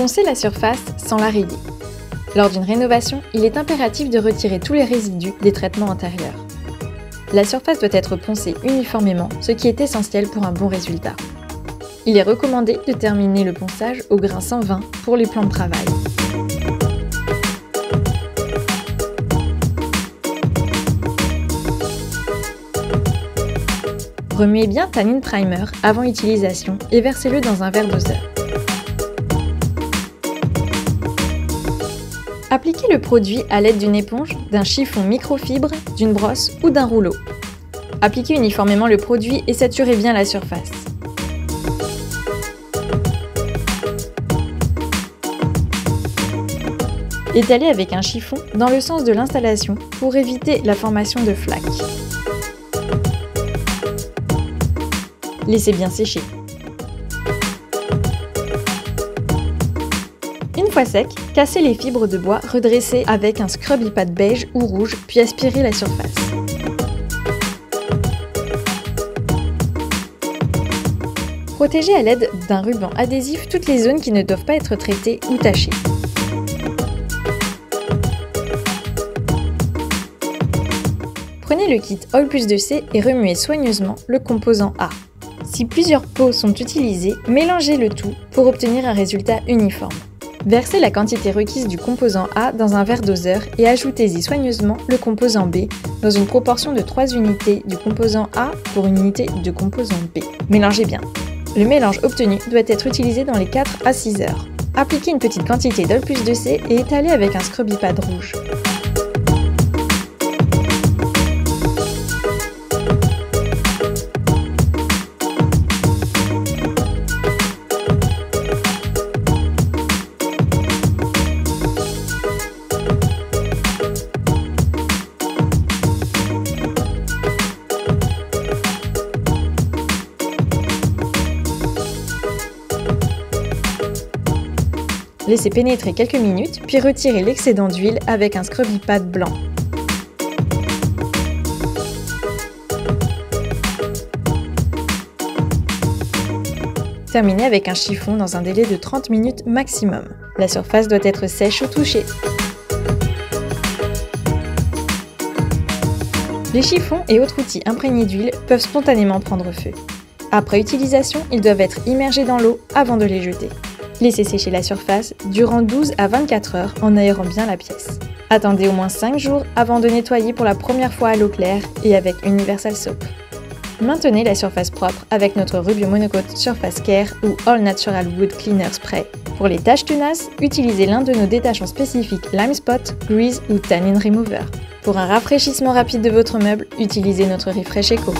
Poncer la surface sans la rayer. Lors d'une rénovation, il est impératif de retirer tous les résidus des traitements antérieurs. La surface doit être poncée uniformément, ce qui est essentiel pour un bon résultat. Il est recommandé de terminer le ponçage au grain 120 pour les plans de travail. Remuez bien Tannin Primer avant utilisation et versez-le dans un verre doseur. Appliquez le produit à l'aide d'une éponge, d'un chiffon microfibre, d'une brosse ou d'un rouleau. Appliquez uniformément le produit et saturez bien la surface. Étalez avec un chiffon dans le sens de l'installation pour éviter la formation de flaques. Laissez bien sécher. Une fois sec, cassez les fibres de bois redressées avec un scrubby pad beige ou rouge, puis aspirez la surface. Protégez à l'aide d'un ruban adhésif toutes les zones qui ne doivent pas être traitées ou tachées. Prenez le kit Oil Plus 2C et remuez soigneusement le composant A. Si plusieurs pots sont utilisés, mélangez le tout pour obtenir un résultat uniforme. Versez la quantité requise du composant A dans un verre doseur et ajoutez-y soigneusement le composant B dans une proportion de 3 unités du composant A pour une unité de composant B. Mélangez bien. Le mélange obtenu doit être utilisé dans les 4 à 6 heures. Appliquez une petite quantité d'Oil Plus 2C et étalez avec un scrubby pad rouge. Laissez pénétrer quelques minutes, puis retirez l'excédent d'huile avec un scrubby pad blanc. Terminez avec un chiffon dans un délai de 30 minutes maximum. La surface doit être sèche au toucher. Les chiffons et autres outils imprégnés d'huile peuvent spontanément prendre feu. Après utilisation, ils doivent être immergés dans l'eau avant de les jeter. Laissez sécher la surface durant 12 à 24 heures en aérant bien la pièce. Attendez au moins 5 jours avant de nettoyer pour la première fois à l'eau claire et avec Universal Soap. Maintenez la surface propre avec notre Rubio Monocoat Surface Care ou All Natural Wood Cleaner Spray. Pour les taches tenaces, utilisez l'un de nos détachants spécifiques Lime Spot, Grease ou Tannin Remover. Pour un rafraîchissement rapide de votre meuble, utilisez notre Refresh Eco.